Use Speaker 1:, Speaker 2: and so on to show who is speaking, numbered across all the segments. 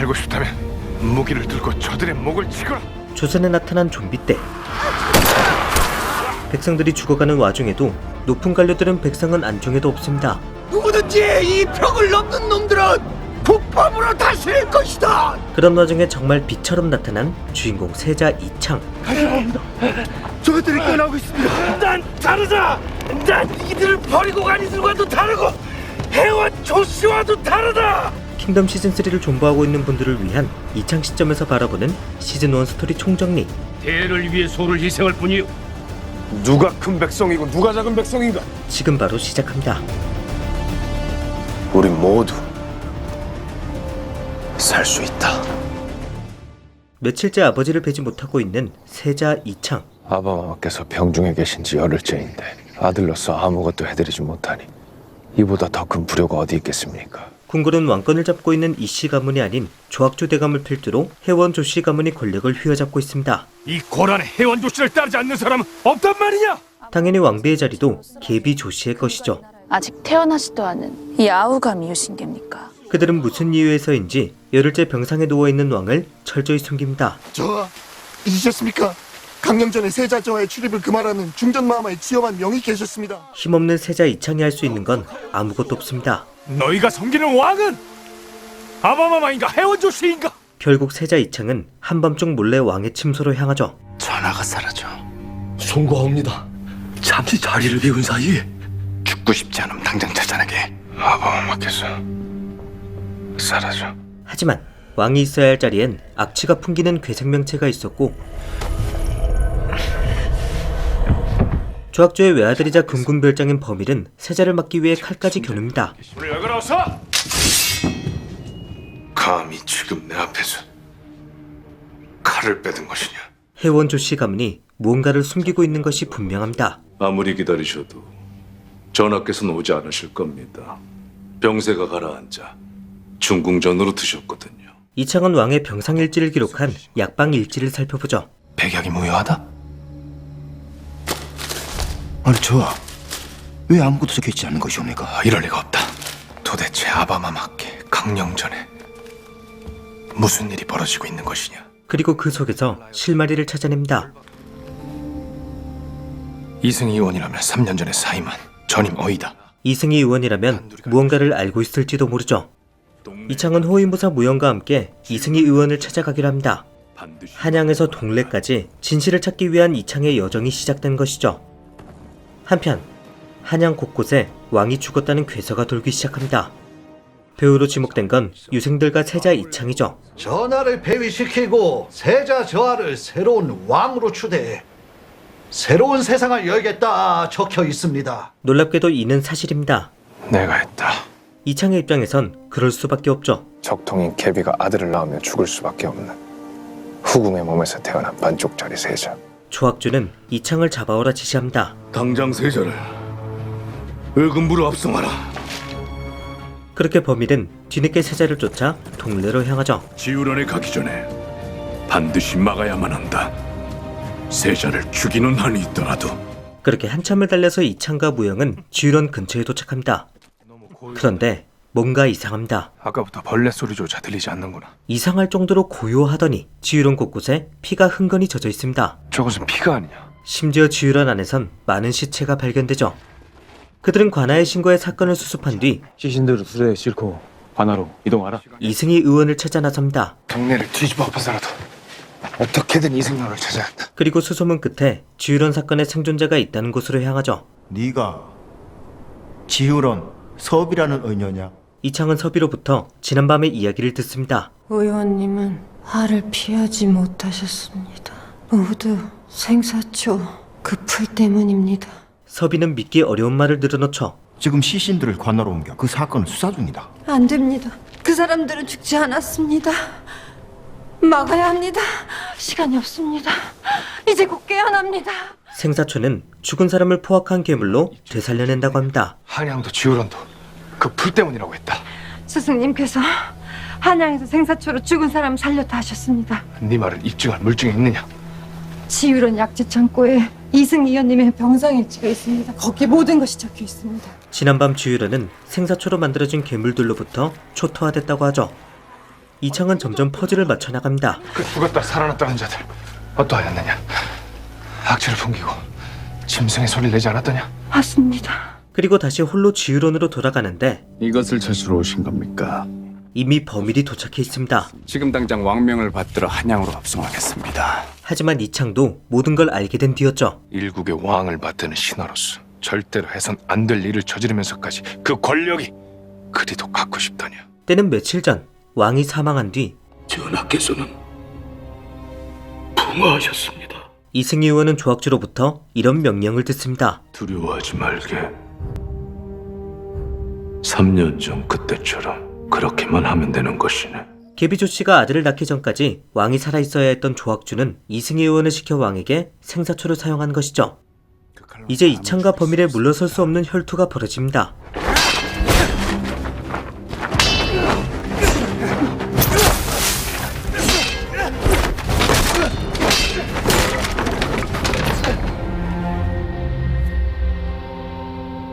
Speaker 1: 살고 싶다면 무기를 들고 저들의 목을 치거라.
Speaker 2: 조선에 나타난 좀비 때 백성들이 죽어가는 와중에도 높은 관료들은 백성은 안중에도 없습니다.
Speaker 3: 누구든지 이 벽을 넘는 놈들은 북법으로 다스릴 것이다.
Speaker 2: 그런 와중에 정말 빛처럼 나타난 주인공 세자 이창.
Speaker 3: 저들이 떠나고 있습니다. 난 다르다. 난 이들을 버리고 간 이들과도 다르고 해원 조씨와도 다르다.
Speaker 2: 킹덤 시즌3를 존버하고 있는 분들을 위한 이창 시점에서 바라보는 시즌1 스토리 총정리.
Speaker 4: 대를 위해 소를 희생할 뿐이요.
Speaker 1: 누가 큰 백성이고 누가 작은 백성인가?
Speaker 2: 지금 바로 시작합니다.
Speaker 1: 우리 모두 살 수 있다.
Speaker 2: 며칠째 아버지를 뵈지 못하고 있는 세자 이창.
Speaker 1: 아바마마께서 병중에 계신 지 열흘째인데 아들로서 아무것도 해드리지 못하니 이보다 더 큰 불효가 어디 있겠습니까?
Speaker 2: 궁궐은 왕권을 잡고 있는 이씨 가문이 아닌 조학조 대감을 필두로 해원 조씨 가문이 권력을 휘어잡고 있습니다.
Speaker 4: 이 고란의 해원 조씨를 따르지 않는 사람은 없단 말이냐?
Speaker 2: 당연히 왕비의 자리도 계비 조씨의 것이죠.
Speaker 5: 아직 태어나지도 않은 이 아우가 미우신 겁니까?
Speaker 2: 그들은 무슨 이유에서인지 열흘째 병상에 누워있는 왕을 철저히 숨깁니다.
Speaker 3: 저 잊으셨습니까? 강령 전에 세자 저하의 출입을 금하라는 중전마마의 지엄한 명이 계셨습니다.
Speaker 2: 힘없는 세자 이창이 할 수 있는 건 아무것도 없습니다.
Speaker 4: 너희가 섬기는 왕은 아바마마인가 해원 조씨인가?
Speaker 2: 결국 세자 이창은 한밤중 몰래 왕의 침소로 향하죠.
Speaker 3: 전하가 사라져 송구하옵니다. 잠시 자리를 비운 사이에 죽고 싶지 않으면 당장 찾아내게.
Speaker 1: 아바마마께서 사라져.
Speaker 2: 하지만 왕이 있어야 할 자리엔 악취가 풍기는 괴생명체가 있었고 조학조의 외아들이자 금군별장인 범일은 세자를 막기 위해 칼까지 겨눕니다.
Speaker 4: 우리 왜 그러서?
Speaker 1: 감히 지금 내 앞에서 칼을 빼든 것이냐?
Speaker 2: 해원 조씨 가문이 무언가를 숨기고 있는 것이 분명합니다.
Speaker 6: 아무리 기다리셔도 전하께서는 오지 않으실 겁니다. 병세가 가라앉아 중궁전으로 드셨거든요.
Speaker 2: 이창은 왕의 병상일지를 기록한 약방일지를 살펴보죠.
Speaker 3: 백약이 무효하다? 아니 저하, 왜 아무것도 적혀있지 않는 것이옵니까? 이럴 리가 없다. 도대체 아바마마께 강령전에 무슨 일이 벌어지고 있는 것이냐?
Speaker 2: 그리고 그 속에서 실마리를 찾아냅니다.
Speaker 3: 이승희 의원이라면 3년 전에 사임한 전임 어이다.
Speaker 2: 이승희 의원이라면 무언가를 알고 있을지도 모르죠. 이창은 호위무사 무영과 함께 이승희 의원을 찾아가기로 합니다. 한양에서 동래까지 진실을 찾기 위한 이창의 여정이 시작된 것이죠. 한편 한양 곳곳에 왕이 죽었다는 괴서가 돌기 시작합니다. 배우로 지목된 건 유생들과 세자 이창이죠.
Speaker 7: 전하를 폐위시키고 세자 저하를 새로운 왕으로 추대해 새로운 세상을 열겠다 적혀 있습니다.
Speaker 2: 놀랍게도 이는 사실입니다.
Speaker 1: 내가 했다.
Speaker 2: 이창의 입장에선 그럴 수밖에 없죠.
Speaker 1: 적통인 계비가 아들을 낳으며 죽을 수밖에 없는 후궁의 몸에서 태어난 반쪽짜리 세자.
Speaker 2: 조학조는 이창을 잡아오라 지시합니다.
Speaker 6: 당장 세자를 의금부로 압송하라.
Speaker 2: 그렇게 범일은 뒤늦게 세자를 쫓아 동래로 향하죠.
Speaker 6: 지우런에 가기 전에 반드시 막아야만 한다. 세자를 죽이는 한이 있더라도.
Speaker 2: 그렇게 한참을 달려서 이창과 무영은 지우런 근처에 도착합니다. 그런데 뭔가 이상합니다.
Speaker 1: 아까부터 벌레 소리조차 들리지 않는구나.
Speaker 2: 이상할 정도로 고요하더니 지우런 곳곳에 피가 흥건히 젖어 있습니다.
Speaker 1: 저것은 피가 아니냐?
Speaker 2: 심지어 지우런 안에선 많은 시체가 발견되죠. 그들은 관아의 신고에 사건을 수습한 뒤
Speaker 8: 시신들을 수레에 싣고 관하로 이동하라.
Speaker 2: 이승희 의원을 찾아 나섭니다.
Speaker 1: 경례를 뒤집어 엎어서라도 어떻게든 이승로를 찾아야 한다.
Speaker 2: 그리고 수소문 끝에 지우런 사건의 생존자가 있다는 곳으로 향하죠.
Speaker 9: 네가 지우런 섭이라는 의녀냐?
Speaker 2: 이창은 섭이로부터 지난밤의 이야기를 듣습니다.
Speaker 10: 의원님은 화를 피하지 못하셨습니다. 모두 생사초 그 풀 때문입니다.
Speaker 2: 섭이는 믿기 어려운 말을 늘어놓죠.
Speaker 9: 지금 시신들을 관하로 옮겨 그 사건을 수사 중이다.
Speaker 10: 안 됩니다. 그 사람들은 죽지 않았습니다. 막아야 합니다. 시간이 없습니다. 이제 곧 깨어납니다.
Speaker 2: 생사초는 죽은 사람을 포악한 괴물로 되살려낸다고 합니다.
Speaker 1: 한양도 지우런도 그 풀 때문이라고 했다.
Speaker 10: 스승님께서 한양에서 생사초로 죽은 사람 살렸다 하셨습니다.
Speaker 1: 네 말을 입증할 물증이 있느냐?
Speaker 10: 지우런 약재 창고에 이승희 의원님의 병상일지가 있습니다. 거기에 모든 것이 적혀 있습니다.
Speaker 2: 지난밤 지우런은 생사초로 만들어진 괴물들로부터 초토화됐다고 하죠. 이창은 점점 퍼즐을 맞춰 나갑니다.
Speaker 1: 그 죽었다 살아났다는 자들 어떠하였느냐? 악취를 풍기고 짐승의 소리를 내지 않았더냐?
Speaker 10: 맞습니다.
Speaker 2: 그리고 다시 홀로 지휘론으로 돌아가는데
Speaker 6: 이것을 찾으러 오신 겁니까?
Speaker 2: 이미 범일이 도착해 있습니다.
Speaker 6: 지금 당장 왕명을 받들어 한양으로 합송하겠습니다.
Speaker 2: 하지만 이창도 모든 걸 알게 된 뒤였죠.
Speaker 1: 일국의 왕을 받드는 신하로서 절대로 해선 안 될 일을 저지르면서까지 그 권력이 그리도 갖고 싶더냐?
Speaker 2: 때는 며칠 전 왕이 사망한 뒤
Speaker 6: 전하께서는 풍화하셨습니다.
Speaker 2: 이승희 의원은 조학주로부터 이런 명령을 듣습니다.
Speaker 6: 두려워하지 말게. 3년 전 그때처럼 그렇게만 하면 되는 것이네.
Speaker 2: 계비조 씨가 아들을 낳기 전까지 왕이 살아있어야 했던 조학주는 이승희 의원을 시켜 왕에게 생사초를 사용한 것이죠. 이제 이창과 범일에 물러설 수 없는 혈투가 벌어집니다.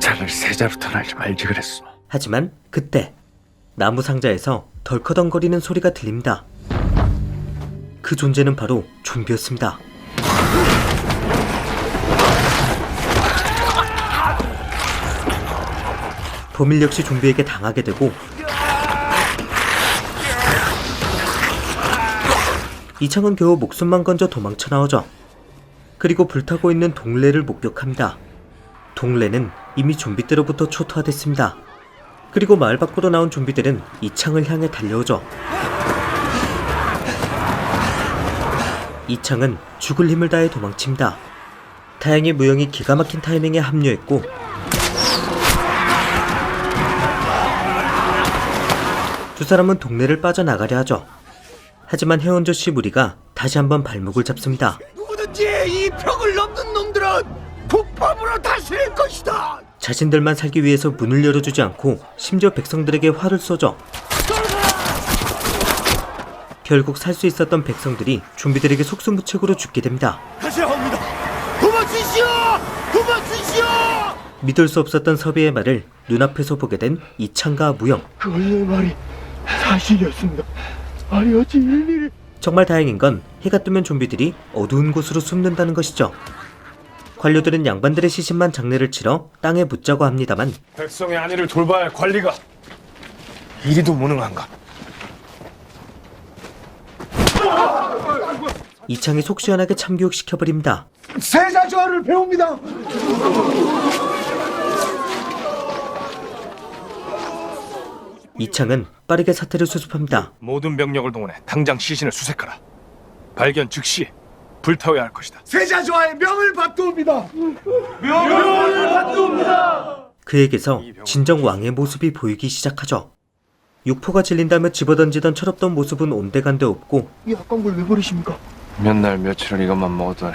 Speaker 1: 자를 세자로 떠나지 말지 그랬어.
Speaker 2: 하지만 그때 나무 상자에서 덜커덩거리는 소리가 들립니다. 그 존재는 바로 좀비였습니다. 범일 역시 좀비에게 당하게 되고 이창은 겨우 목숨만 건져 도망쳐 나오죠. 그리고 불타고 있는 동래를 목격합니다. 동래는 이미 좀비떼로부터 초토화됐습니다. 그리고 마을 밖으로 나온 좀비들은 이창을 향해 달려오죠. 이창은 죽을 힘을 다해 도망칩니다. 다행히 무영이 기가 막힌 타이밍에 합류했고 두 사람은 동네를 빠져나가려 하죠. 하지만 해원조 씨 무리가 다시 한번 발목을 잡습니다.
Speaker 3: 누구든지 이 벽을 넘는 놈들은 국법으로 다스릴 것이다.
Speaker 2: 자신들만 살기 위해서 문을 열어주지 않고 심지어 백성들에게 화를 쏘죠. 결국 살 수 있었던 백성들이 좀비들에게 속수무책으로 죽게 됩니다.
Speaker 3: 가셔야 합니다. 도망치시오! 도망치시오!
Speaker 2: 믿을 수 없었던 섭외의 말을 눈앞에서 보게 된 이창과 무영.
Speaker 8: 그 원래 말이 사실이었습니다. 아니 어찌 일일이.
Speaker 2: 정말 다행인 건 해가 뜨면 좀비들이 어두운 곳으로 숨는다는 것이죠. 관료들은 양반들의 시신만 장례를 치러 땅에 묻자고 합니다만
Speaker 1: 백성의 안위를 돌봐야 할 관리가 이리도 무능한가?
Speaker 2: 이창이 속 시원하게 참교육시켜버립니다.
Speaker 7: 세자 저하를 배웁니다.
Speaker 2: 이창은 빠르게 사태를 수습합니다.
Speaker 1: 모든 병력을 동원해 당장 시신을 수색하라. 발견 즉시 불타워야 할 것이다.
Speaker 7: 세자 저하의 명을 받도옵니다.
Speaker 2: 그에게서 진정 왕의 모습이 보이기 시작하죠. 육포가 질린다며 집어던지던 철없던 모습은 온데간데 없고
Speaker 8: 이 아까운 걸 왜 버리십니까?
Speaker 1: 몇 날 며칠을 이것만 먹었더니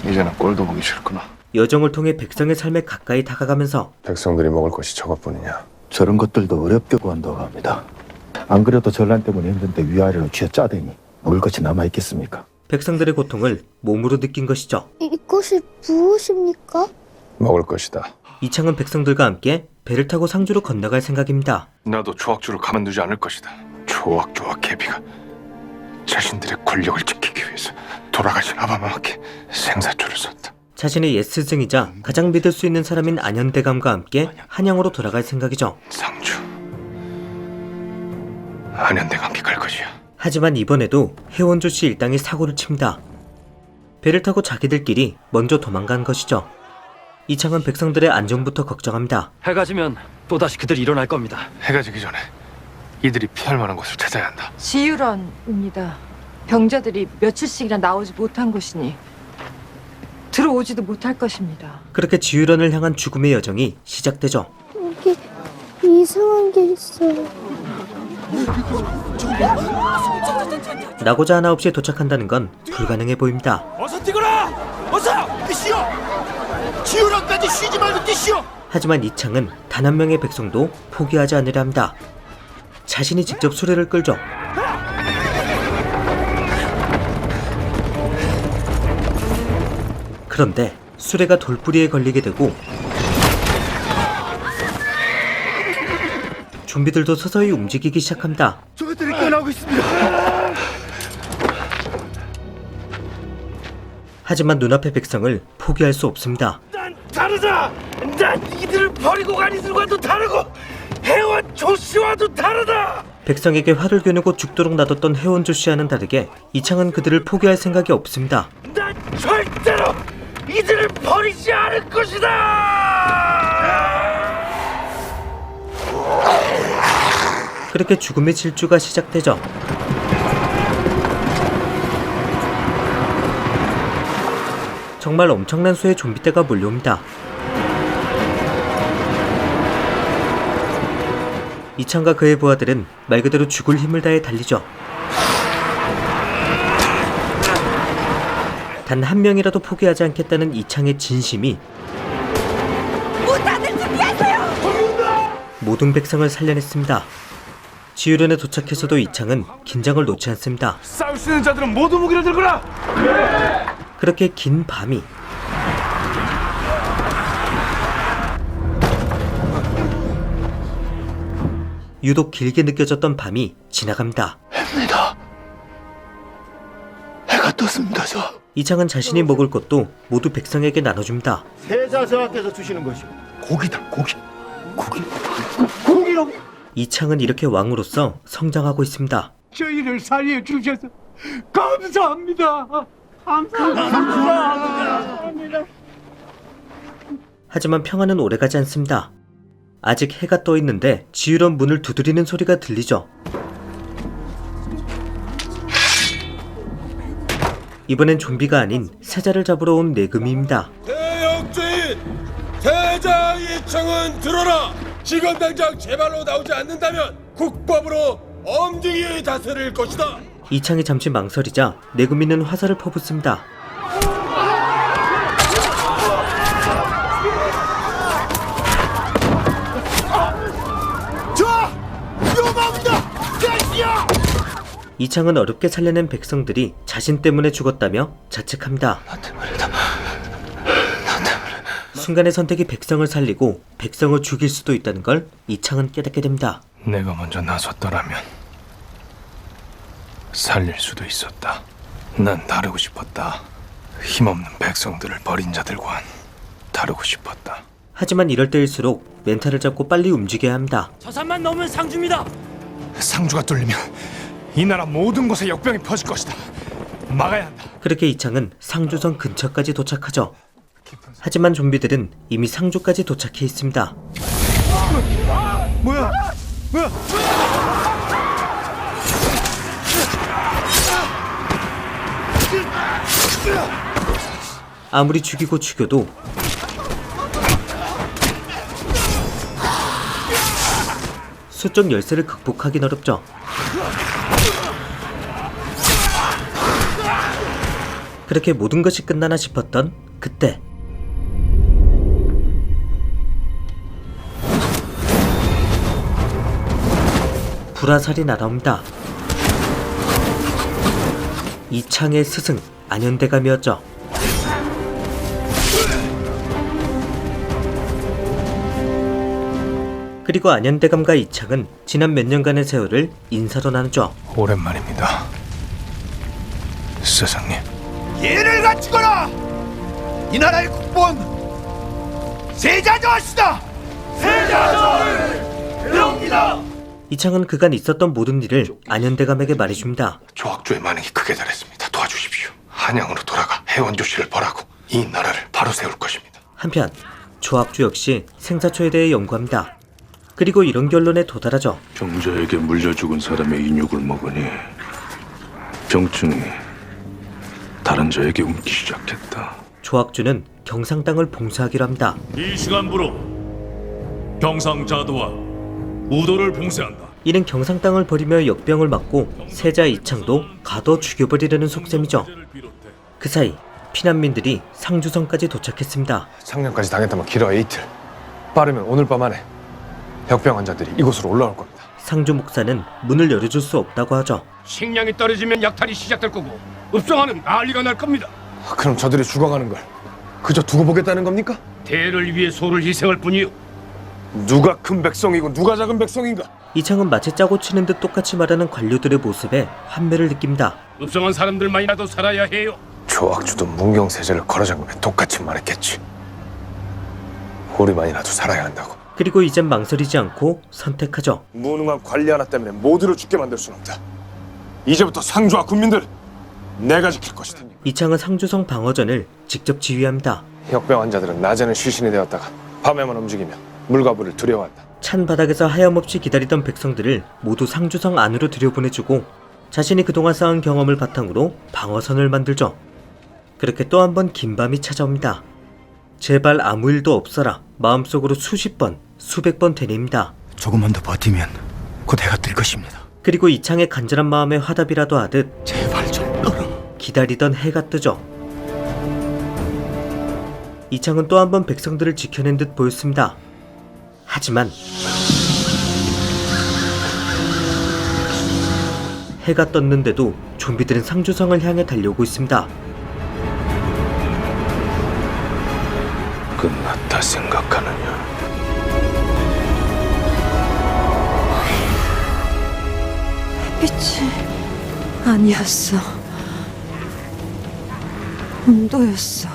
Speaker 1: 이제는 꼴도 보기 싫구나.
Speaker 2: 여정을 통해 백성의 삶에 가까이 다가가면서
Speaker 1: 백성들이 먹을 것이 저것뿐이냐?
Speaker 9: 저런 것들도 어렵게 구한다고 합니다. 안 그래도 전란 때문에 힘든데 위아래로 쥐어짜대니 먹을 것이 남아있겠습니까?
Speaker 2: 백성들의 고통을 몸으로 느낀 것이죠.
Speaker 11: 이것이 무엇입니까?
Speaker 1: 먹을 것이다.
Speaker 2: 이창은 백성들과 함께 배를 타고 상주로 건너갈 생각입니다.
Speaker 1: 나도 조학주를 가만두지 않을 것이다. 조학주와 계비가 자신들의 권력을 지키기 위해서 돌아가신 아바마마께 생사초를 썼다.
Speaker 2: 자신의 옛 스승이자 가장 믿을 수 있는 사람인 안현대감과 함께 한양으로 돌아갈 생각이죠.
Speaker 1: 상주 안현대가 함께 갈 것이야.
Speaker 2: 하지만 이번에도 해원조 씨 일당이 사고를 칩니다. 배를 타고 자기들끼리 먼저 도망간 것이죠. 이창은 백성들의 안전부터 걱정합니다.
Speaker 12: 해가 지면 또다시 그들이 일어날 겁니다.
Speaker 1: 해가 지기 전에 이들이 피할 만한 곳을 찾아야 한다.
Speaker 10: 지유런입니다. 병자들이 며칠씩이나 나오지 못한 것이니 들어오지도 못할 것입니다.
Speaker 2: 그렇게 지유런을 향한 죽음의 여정이 시작되죠.
Speaker 11: 여기 이상한 게 있어요.
Speaker 2: 나고자 하나 없이 도착한다는 건 불가능해 보입니다.
Speaker 3: 어서 뛰거라! 어서! 뛰시오! 지우랑까지 쉬지 말고 뛰시오!
Speaker 2: 하지만 이창은 단 한 명의 백성도 포기하지 않으려 합니다. 자신이 직접 수레를 끌죠. 그런데 수레가 돌부리에 걸리게 되고 좀비들도 서서히 움직이기 시작합니다.
Speaker 3: 저것들이
Speaker 8: 전하고 있습니다.
Speaker 2: 하지만 눈앞의 백성을 포기할 수 없습니다.
Speaker 4: 난 다르다. 난 이들을 버리고 간 이들과도 다르고 해원 조씨와도 다르다.
Speaker 2: 백성에게 화를 겨누고 죽도록 놔뒀던 해원 조씨와는 다르게 이창은 그들을 포기할 생각이 없습니다.
Speaker 4: 난 절대로 이들을 버리지 않을 것이다.
Speaker 2: 그렇게 죽음의 질주가 시작되죠. 정말 엄청난 수의 좀비떼가 몰려옵니다. 이창과 그의 부하들은 말 그대로 죽을 힘을 다해 달리죠. 단 한 명이라도 포기하지 않겠다는 이창의 진심이
Speaker 10: 문 닫을 준비하세요!
Speaker 2: 모든 백성을 살려냈습니다. 지유련에 도착해서도 이창은 긴장을 놓지 않습니다.
Speaker 4: 싸울 수 있는 자들은 모두 무기를 들거라.
Speaker 2: 그렇게 긴 밤이 유독 길게 느껴졌던 밤이 지나갑니다.
Speaker 8: 해입니다. 해가 떴습니다, 저.
Speaker 2: 이창은 자신이 먹을 것도 모두 백성에게 나눠줍니다.
Speaker 9: 세자 저하께서 주시는 것이 고기다, 고기.
Speaker 7: 고기라고
Speaker 2: 이창은 이렇게 왕으로서 성장하고 있습니다.
Speaker 7: 저희를 살려 주셔서 감사합니다. 감사합니다.
Speaker 2: 하지만 평화는 오래가지 않습니다. 아직 해가 떠 있는데 지유련 문을 두드리는 소리가 들리죠. 이번엔 좀비가 아닌 세자를 잡으러 온 내금이입니다.
Speaker 4: 대역주인 세자 이창은 들어라. 지금 당장 제발로 나오지 않는다면 국법으로 엄중히 다스릴 것이다.
Speaker 2: 이창이 잠시 망설이자 내금이는 화살을 퍼붓습니다. 이창은 어렵게 살려낸 백성들이 자신 때문에 죽었다며 자책합니다. 순간의 선택이 백성을 살리고 백성을 죽일 수도 있다는 걸 이창은 깨닫게 됩니다.
Speaker 1: 내가 먼저 나섰더라면 살릴 수도 있었다. 난 다르고 싶었다. 힘없는 백성들을 버린 자들과 다르고 싶었다.
Speaker 2: 하지만 이럴 때일수록 멘탈을 잡고 빨리 움직여야 합니다.
Speaker 12: 저 산만 넘으면 상주입니다.
Speaker 1: 상주가 뚫리면 이 나라 모든 곳에 역병이 퍼질 것이다. 막아야 한다.
Speaker 2: 그렇게 이창은 상주성 근처까지 도착하죠. 하지만 좀비들은 이미 상주까지 도착해 있습니다.
Speaker 7: 뭐야?
Speaker 2: 아무리 죽이고 죽여도 수적 열쇠를 극복하긴 어렵죠. 그렇게 모든 것이 끝나나 싶었던 그때 불화살이 날아옵니다. 이창의 스승 안현대감이었죠. 그리고 안현대감과 이창은 지난 몇 년간의 세월을 인사로 나누죠.
Speaker 1: 오랜만입니다. 스승님.
Speaker 7: 예를 갖추거라. 이 나라의 국본 세자저하시다. 세자저를 배웁니다.
Speaker 2: 이창은 그간 있었던 모든 일을 안현대감에게 말해줍니다.
Speaker 1: 조학조의 만행이 크게 달했습니다. 도와주십시오. 한양으로 돌아가 해원조 씨를 벌하고 이 나라를 바로 세울 것입니다.
Speaker 2: 한편 조학주 역시 생사초에 대해 연구합니다. 그리고 이런 결론에 도달하죠.
Speaker 6: 병자에게 물려 죽은 사람의 인육을 먹으니 병증이 다른 자에게 옮기 시작했다.
Speaker 2: 조학주는 경상 땅을 봉쇄하기로 합니다.
Speaker 6: 이 시간부로 경상자도와 우도를 봉쇄한다.
Speaker 2: 이는 경상 땅을 버리며 역병을 막고 세자 이창도 가둬 죽여버리려는 속셈이죠. 그 사이 피난민들이 상주성까지 도착했습니다.
Speaker 1: 작년까지 당했다면 길어 이틀. 빠르면 오늘 밤 안에 역병 환자들이 이곳으로 올라올 겁니다.
Speaker 2: 상주 목사는 문을 열어줄 수 없다고 하죠.
Speaker 4: 식량이 떨어지면 약탈이 시작될 거고 읍성하는 난리가 날 겁니다.
Speaker 1: 그럼 저들이 죽어가는 걸 그저 두고 보겠다는 겁니까?
Speaker 4: 대를 위해 소를 희생할 뿐이요
Speaker 1: 누가 큰 백성이고 누가 작은 백성인가?
Speaker 2: 이창은 마치 짜고 치는 듯 똑같이 말하는 관료들의 모습에 환멸을 느낍니다.
Speaker 6: 읍성한 사람들만이라도 살아야 해요.
Speaker 1: 조악주도 문경세제를 걸어잠그며 똑같이 말했겠지. 우리만이라도 살아야 한다고.
Speaker 2: 그리고 이젠 망설이지 않고 선택하죠.
Speaker 1: 무능한 관리 하나 때문에 모두를 죽게 만들 수는 없다. 이제부터 상주와 군민들 내가 지킬 것이다.
Speaker 2: 이창은 상주성 방어전을 직접 지휘합니다.
Speaker 1: 혁병 환자들은 낮에는 시신이 되었다가 밤에만 움직이며 물과 불을 두려워한다.
Speaker 2: 찬 바닥에서 하염없이 기다리던 백성들을 모두 상주성 안으로 들여보내주고 자신이 그동안 쌓은 경험을 바탕으로 방어선을 만들죠. 그렇게 또 한 번 긴 밤이 찾아옵니다. 제발 아무 일도 없어라 마음속으로 수십 번, 수백 번 되뇌입니다.
Speaker 9: 조금만 더 버티면 곧 해가 뜰 것입니다.
Speaker 2: 그리고 이창의 간절한 마음에 화답이라도 하듯
Speaker 9: 제발 좀 떠라.
Speaker 2: 기다리던 해가 뜨죠. 이창은 또 한 번 백성들을 지켜낸 듯 보였습니다. 하지만 해가 떴는데도 좀비들은 상주성을 향해 달려오고 있습니다.
Speaker 1: 끝났다 생각하느냐?
Speaker 10: 빛이 아니었어. 온도였어.